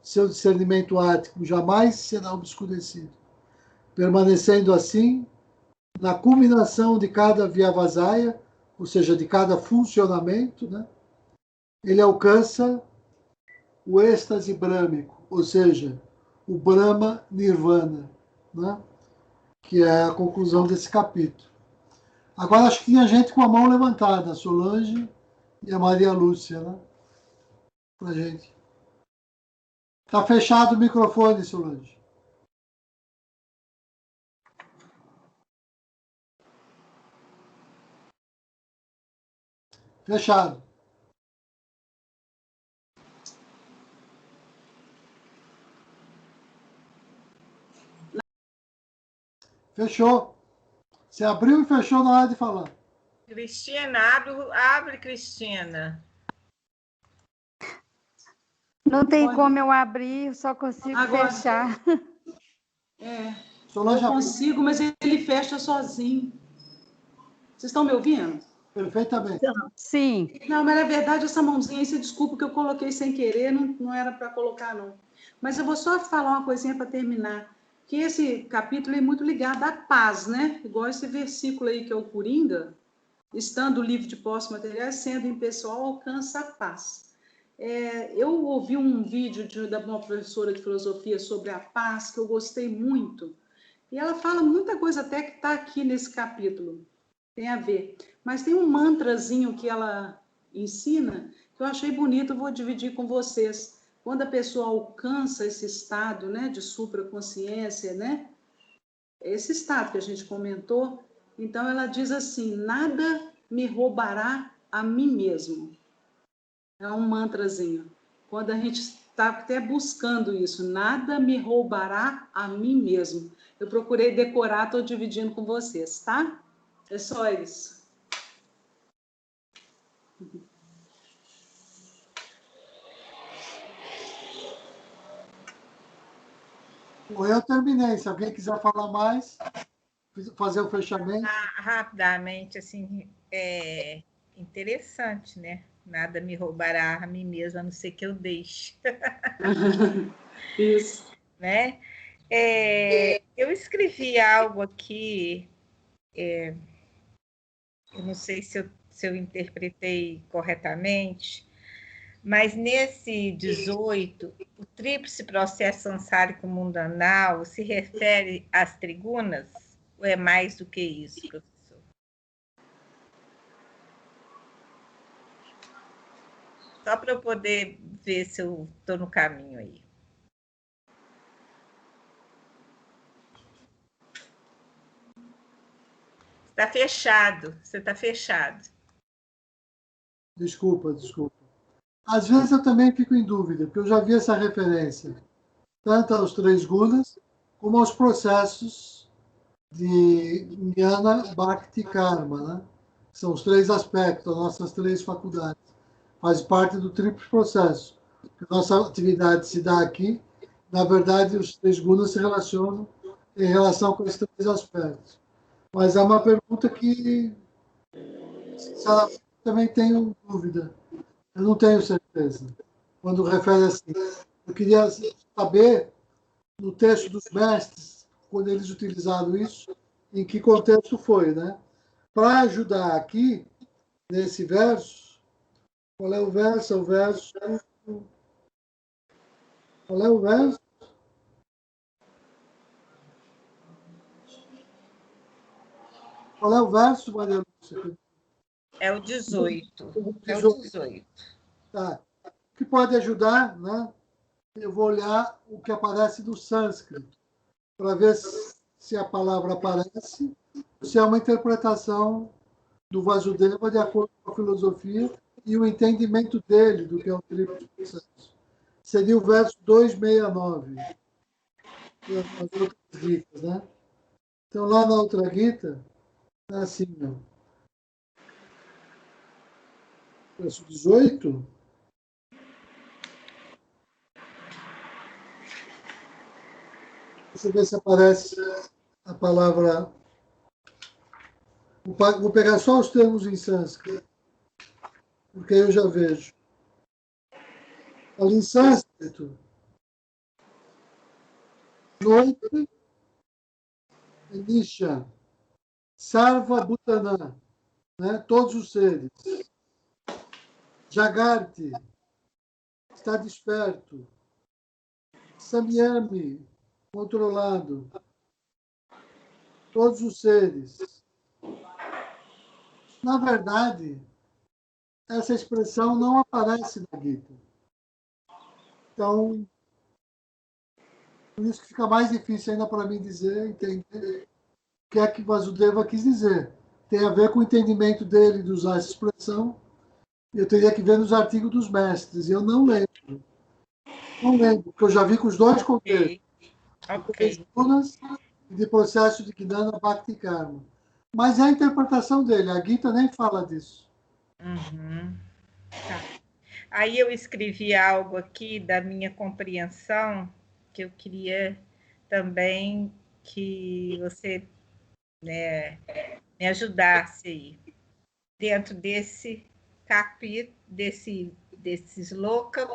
seu discernimento ático jamais será obscurecido, permanecendo assim na culminação de cada Vyavasaya, ou seja, de cada funcionamento, né, ele alcança o êxtase brâmico, ou seja, o Brahma Nirvana, né, que é a conclusão desse capítulo. Agora acho que tinha gente com a mão levantada, a Solange e a Maria Lúcia, né? Pra gente. Tá fechado o microfone, Solange. Fechado. Fechou. Você abriu e fechou na hora de falar. Cristina, abre, Cristina. Não tem como eu abrir, só consigo Agora. fechar. Solange, Eu consigo, mas ele fecha sozinho. Vocês estão me ouvindo? perfeitamente. Sim. Não, mas na verdade essa mãozinha aí, você desculpa que eu coloquei sem querer, não era para colocar, não. Mas eu vou só falar uma coisinha para terminar. Que esse capítulo é muito ligado à paz, né? Igual esse versículo aí que é o Coringa, estando livre de posses materiais, sendo impessoal, alcança a paz. Eu ouvi um vídeo da uma professora de filosofia sobre a paz, que eu gostei muito. E ela fala muita coisa até que está aqui nesse capítulo. Tem a ver. Mas tem um mantrazinho que ela ensina que eu achei bonito, eu vou dividir com vocês. Quando a pessoa alcança esse estado, né, de supraconsciência, né, esse estado que a gente comentou, então ela diz assim: nada me roubará a mim mesmo. É um mantrazinho. Quando a gente está até buscando isso, nada me roubará a mim mesmo. Eu procurei decorar, estou dividindo com vocês, tá? É só isso. Eu terminei. Se alguém quiser falar mais, fazer o fechamento. Rapidamente, assim, é interessante, né? Nada me roubará a mim mesma, a não ser que eu deixe. Isso. Né? Eu escrevi algo aqui, eu não sei se eu interpretei corretamente, mas nesse 18, o tríplice processo sansárico mundanal se refere às trigunas ou é mais do que isso, professor? Só para eu poder ver se eu estou no caminho aí. Está fechado, você está fechado. Desculpa. Às vezes eu também fico em dúvida, porque eu já vi essa referência, tanto aos 3 gunas, como aos processos de Jnana, Bhakti e Karma, né? São os 3 aspectos, as nossas 3 faculdades. Faz parte do triplo processo. A nossa atividade se dá aqui, na verdade, os 3 gunas se relacionam em relação com esses 3 aspectos. Mas é uma pergunta que, sinceramente, também tenho dúvida. Eu não tenho certeza. Quando refere assim, eu queria saber, no texto dos mestres, quando eles utilizaram isso, em que contexto foi, né? Para ajudar aqui, nesse verso, qual é o verso? É o verso... Qual é o verso? Qual é o verso, Maria Lúcia? É o 18. É o 18. Tá. O que pode ajudar, né? Eu vou olhar o que aparece no sânscrito, para ver se a palavra aparece, se é uma interpretação do Vasudeva de acordo com a filosofia e o entendimento dele do que é o triplo processo. Seria o verso 269, nas outras Gitas, né? Então, lá na outra Gita, é assim, ó. Verso 18. Deixa eu ver se aparece a palavra. Vou pegar só os termos em sânscrito, porque aí eu já vejo. Ali em sânscrito, noite é Nisha, Sarva Bhutanã, né? Todos os seres. Jagarti, está desperto. Samyami, controlado. Todos os seres. Na verdade, essa expressão não aparece na Gita. Então, por isso que fica mais difícil ainda para mim dizer, entender o que é que Vasudeva quis dizer. Tem a ver com o entendimento dele de usar essa expressão. Eu teria que ver nos artigos dos mestres. E eu não lembro. Não lembro, porque eu já vi com os dois contextos. Ok. E de processo de Gnana Bhakti Karma. Mas é a interpretação dele. A Gita nem fala disso. Uhum. Tá. Aí eu escrevi algo aqui da minha compreensão, que eu queria também que você, né, me ajudasse aí. Dentro desse capítulo, desse sloka,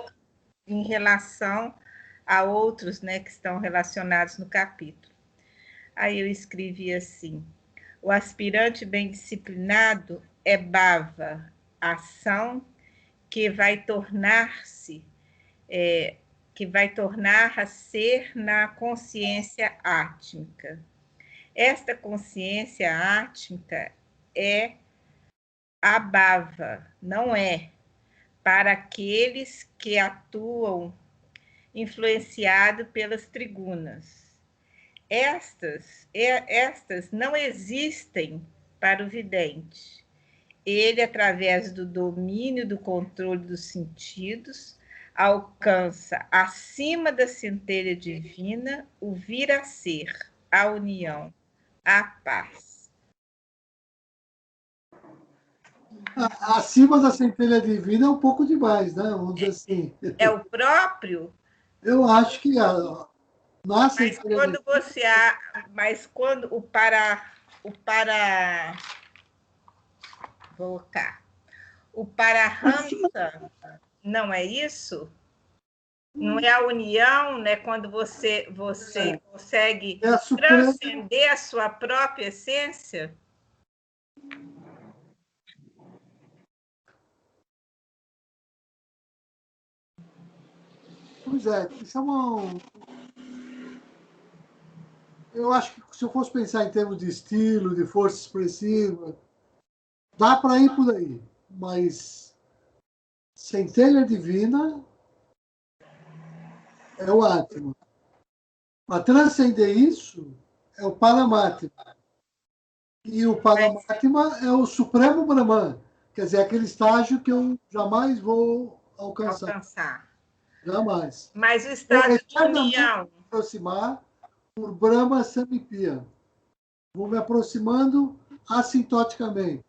em relação a outros, né, que estão relacionados no capítulo. Aí eu escrevi assim: o aspirante bem disciplinado é bhava, ação que vai tornar-se, que vai tornar a ser na consciência átmica. Esta consciência átmica é a bhava, não é para aqueles que atuam influenciado pelas trigunas. Estas não existem para o vidente. Ele, através do domínio do controle dos sentidos, alcança, acima da centelha divina, o vir a ser, a união, a paz. Acima da centelha divina é um pouco demais, né? Vamos dizer assim. É o próprio. Eu acho que na Mas quando você mas quando o para vou colocar o Parahamsa, não é isso? Não é a união, né? Quando você consegue transcender a sua própria essência? Pois é, isso é eu acho que se eu fosse pensar em termos de estilo, de força expressiva, dá para ir por aí, mas centelha divina é o Atma. Para transcender isso, é o Paramatma. E o Paramatma é o Supremo Brahman, quer dizer, aquele estágio que eu jamais vou alcançar. Jamais. Mas o estado de união. Aproximar por Brahma Samipya. Vou me aproximando assintoticamente.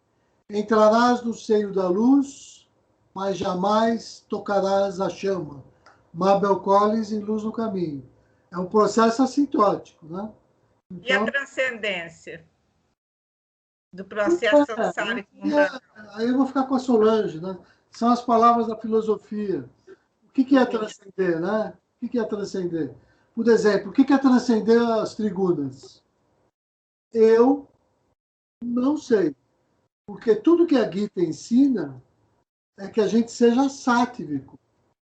Entrarás no seio da luz, mas jamais tocarás a chama. Mabel Collins em Luz no Caminho. É um processo assintótico, né? Então, e a transcendência do processo samsárico mundano? Aí eu vou ficar com a Solange, né? São as palavras da filosofia. O que é transcender, né? O que é transcender? Por exemplo, o que é transcender as trigunas? Eu não sei. Porque tudo que a Gita ensina é que a gente seja sátivico,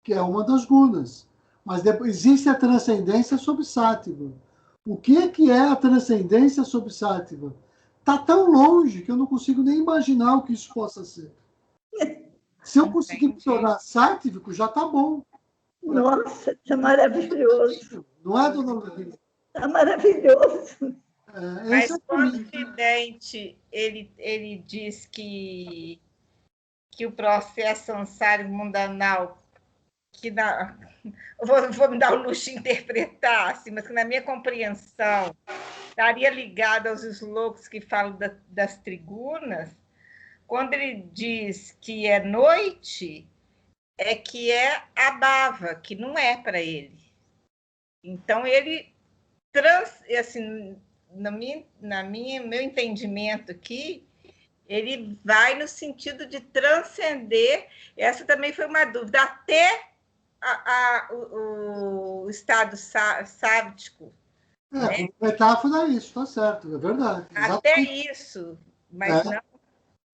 que é uma das gunas. Mas depois, existe a transcendência sobre sátiva. O que é a transcendência sobre sátiva? Está tão longe que eu não consigo nem imaginar o que isso possa ser. Se eu conseguir me tornar sátivico, já está bom. Nossa, está maravilhoso. Não é, dona Ludmila? Está maravilhoso. Mas quando o vidente ele diz que o processo samsárico mundanal, vou me dar o luxo de interpretar, assim, mas que na minha compreensão estaria ligado aos slokas que falam das trigunas, quando ele diz que é noite, é que é a bhava, que não é para ele. Então, ele assim, meu entendimento aqui, ele vai no sentido de transcender. Essa também foi uma dúvida, até o estado sádico, Como metáfora é isso, está certo, é verdade. Até Exatamente. isso, mas não.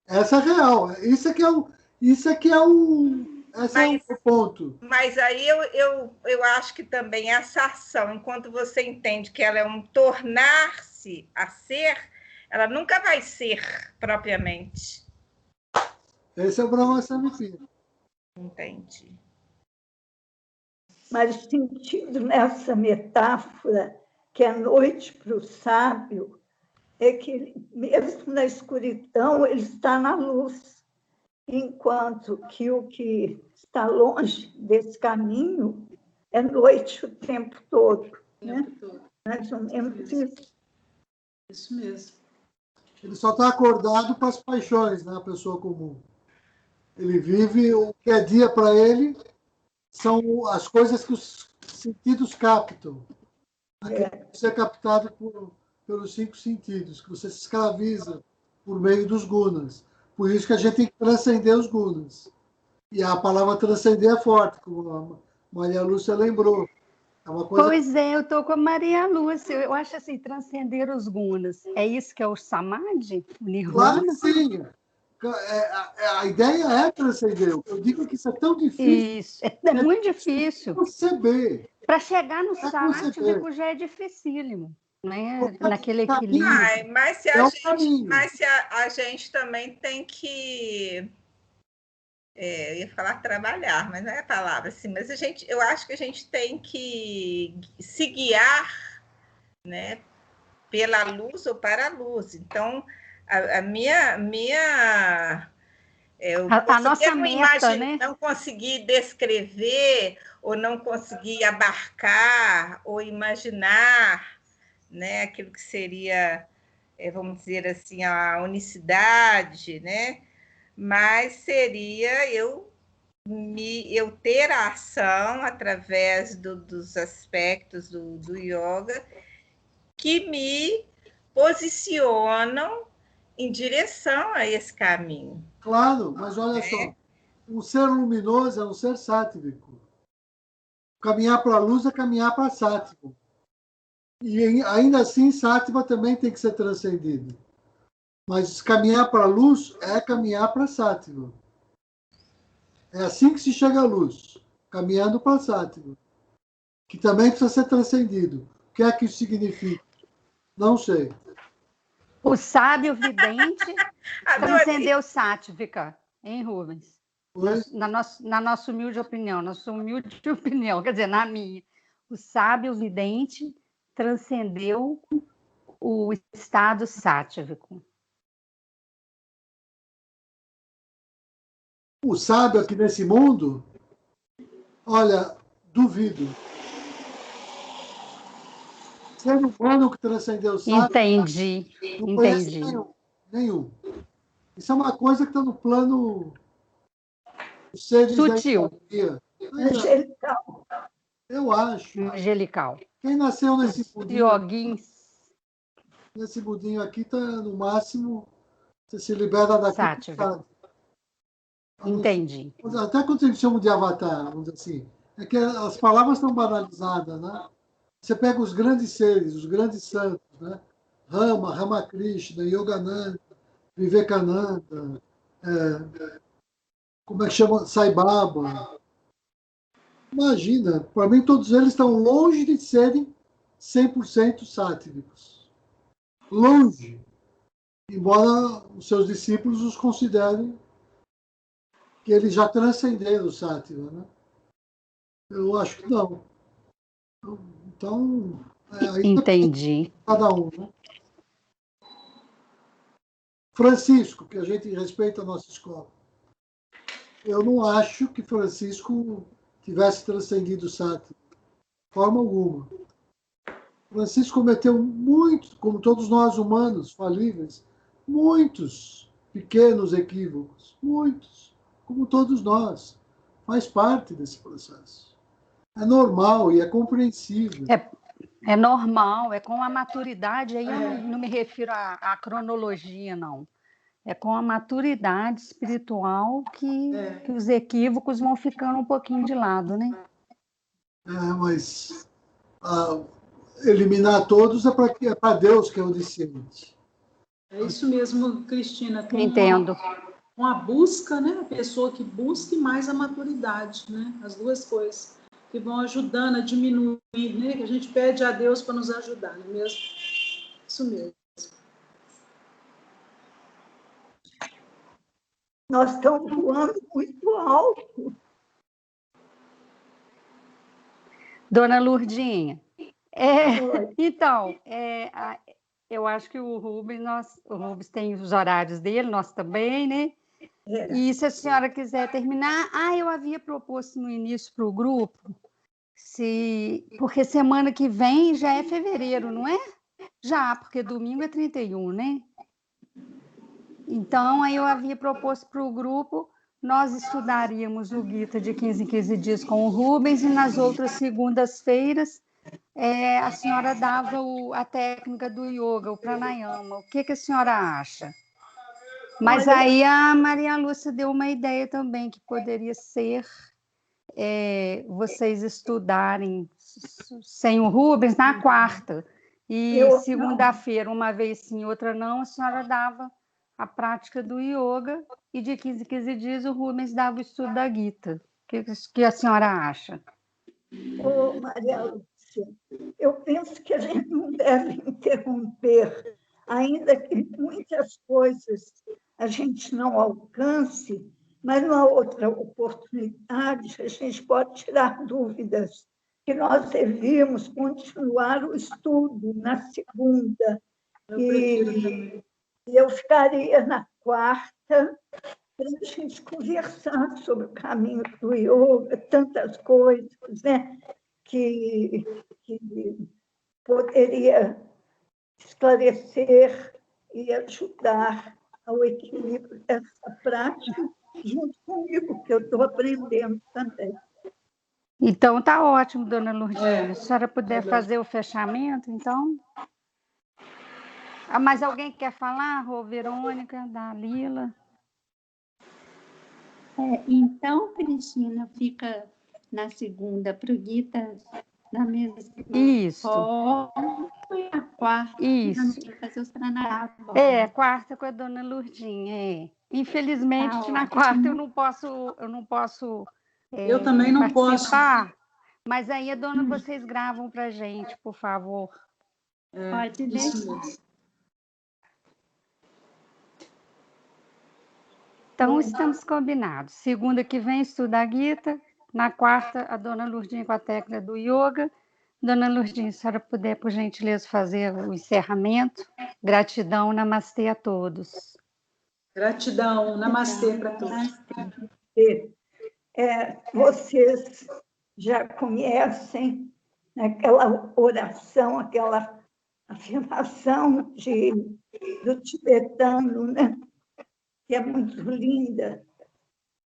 Essa é real. Esse é o ponto. Mas aí eu acho que também essa ação, enquanto você entende que ela é um tornar-se a ser, ela nunca vai ser propriamente. Esse é o Brahma Samhita. Entendi. Mas o sentido nessa metáfora, que é noite para o sábio, é que, mesmo na escuridão, ele está na luz, enquanto que o que está longe desse caminho é noite o tempo todo. Né? Mais ou menos isso. Isso mesmo. Ele só está acordado para as paixões, né? A pessoa comum. Ele vive, o que é dia para ele são as coisas que os sentidos captam. Você é captado pelos 5 sentidos, que você se escraviza por meio dos gunas. Por isso que a gente tem que transcender os gunas. E a palavra transcender é forte, como a Maria Lúcia lembrou. É uma coisa... Pois é, eu estou com a Maria Lúcia. Eu acho assim, transcender os gunas. É isso que é o samadhi? O nirvana? Claro que sim. A ideia é transcender. Eu digo que isso é tão difícil. Isso, é muito difícil. Conceber. Para chegar no sátivico já é dificílimo, né? Naquele equilíbrio. Mas se a gente também tem que... eu ia falar trabalhar, mas não é a palavra assim, mas eu acho que a gente tem que se guiar, né, pela luz ou para a luz. Então, a nossa meta, né? Não conseguir descrever ou não conseguir abarcar ou imaginar, né, aquilo que seria, vamos dizer assim, a unicidade, né? Mas seria eu ter a ação através dos aspectos do yoga que me posicionam em direção a esse caminho. Claro, mas olha só, um ser luminoso é um ser sátivico. Caminhar para a luz é caminhar para sátivo. E ainda assim, sátiva também tem que ser transcendido. Mas caminhar para a luz é caminhar para sátiva. É assim que se chega à luz, caminhando para sátiva. Que também precisa ser transcendido. O que é que isso significa? Não sei. O sábio vidente transcendeu sátvika, hein, Rubens? Na nossa humilde opinião, quer dizer, na minha. O sábio vidente transcendeu o estado sátivico. O sábio aqui nesse mundo, olha, duvido. Ser humano que transcendeu o sábio... Entendi. Não conhece nenhum. Isso é uma coisa que está no plano dos seres sutil. Angelical. Eu acho. Angelical. Quem nasceu nesse mundinho aqui está, no máximo, você se libera daqui. Sátiva. Entendi. Até quando eles chamam de avatar, vamos dizer assim, é que as palavras estão banalizadas, né? Você pega os grandes seres, os grandes santos, né? Ramakrishna, Yogananda, Vivekananda, como é que chama? Sai Baba. Imagina, para mim todos eles estão longe de serem 100% sátívicos. Longe. Embora os seus discípulos os considerem que eles já transcenderam o sátiva, né? Eu acho que não. Então, entendi. Cada um, né? Francisco, que a gente respeita a nossa escola. Eu não acho que Francisco tivesse transcendido o sátivo, de forma alguma. Francisco cometeu muitos, como todos nós humanos falíveis, muitos pequenos equívocos, muitos, como todos nós. Faz parte desse processo. É normal e é compreensível. É normal, é com a maturidade, aí eu não me refiro à cronologia, não. É com a maturidade espiritual que os equívocos vão ficando um pouquinho de lado, né? Mas eliminar todos é para Deus que é onisciente. É isso mesmo, Cristina. Entendo. Com a busca, né? A pessoa que busca e mais a maturidade, né? As duas coisas que vão ajudando a diminuir, né? Que a gente pede a Deus para nos ajudar, não é mesmo? Isso mesmo. Nós estamos voando muito alto. Dona Lurdinha, então, eu acho que o Rubens tem os horários dele, nós também, né? E se a senhora quiser terminar, eu havia proposto no início para o grupo, porque semana que vem já é fevereiro, não é? Já, porque domingo é 31, né? Então, aí eu havia proposto para o grupo, nós estudaríamos o Gita de 15 em 15 dias com o Rubens e nas outras segundas-feiras a senhora dava a técnica do yoga, o pranayama. O que a senhora acha? Mas aí a Maria Lúcia deu uma ideia também, que poderia ser vocês estudarem sem o Rubens na quarta. E segunda-feira, uma vez sim, outra não, a senhora dava a prática do yoga e de 15 em 15 dias o Rubens dava o estudo da Gita. O que a senhora acha? Maria Lúcia, eu penso que a gente não deve interromper, ainda que muitas coisas a gente não alcance, mas numa outra oportunidade a gente pode tirar dúvidas, que nós devíamos continuar o estudo na segunda. E eu ficaria na quarta para a gente conversar sobre o caminho do yoga, tantas coisas, né, que poderia esclarecer e ajudar ao equilíbrio dessa prática, junto comigo, que eu estou aprendendo também. Então, tá ótimo, dona Lurdinha. Se a senhora puder fazer o fechamento, então... mais alguém quer falar? Rô, Verônica, Dalila? Então, Cristina, fica na segunda para o Gita, na mesma Isso. E a quarta, fazer os pranayama. Quarta com a dona Lurdinha. Infelizmente, na quarta eu não posso eu também não participar, mas aí a dona vocês gravam para a gente, por favor. Pode deixar. Então, estamos combinados. Segunda que vem, estuda a Gita. Na quarta, a dona Lurdinha com a técnica do yoga. Dona Lurdinha, se a senhora puder, por gentileza, fazer o encerramento. Gratidão, namastê a todos. Gratidão, namastê para todos. Vocês já conhecem aquela oração, aquela afirmação do tibetano, né? Que é muito linda,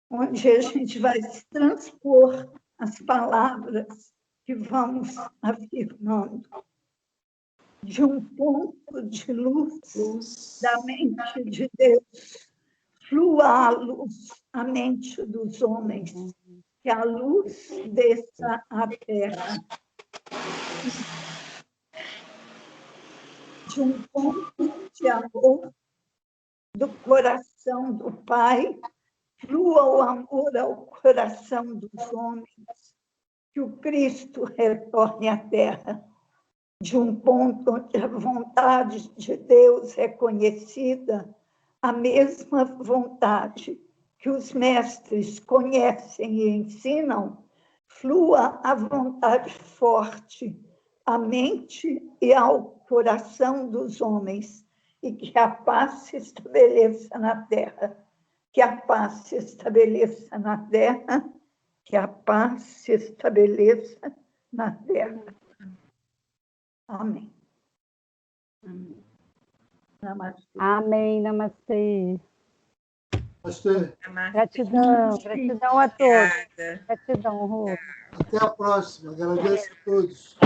onde a gente vai transpor as palavras que vamos afirmando. De um ponto de luz da mente de Deus, flua a luz à mente dos homens, que a luz desça à terra. De um ponto de amor do coração do Pai, flua o amor ao coração dos homens, que o Cristo retorne à terra. De um ponto onde a vontade de Deus é conhecida, a mesma vontade que os mestres conhecem e ensinam, flua a vontade forte à mente e ao coração dos homens, e que a paz se estabeleça na terra. Que a paz se estabeleça na terra, que a paz se estabeleça na terra. Amém. Namastê. Amém, namastê. Namastê. Gratidão a todos. Gratidão, Rô. Até a próxima. Agradeço a todos.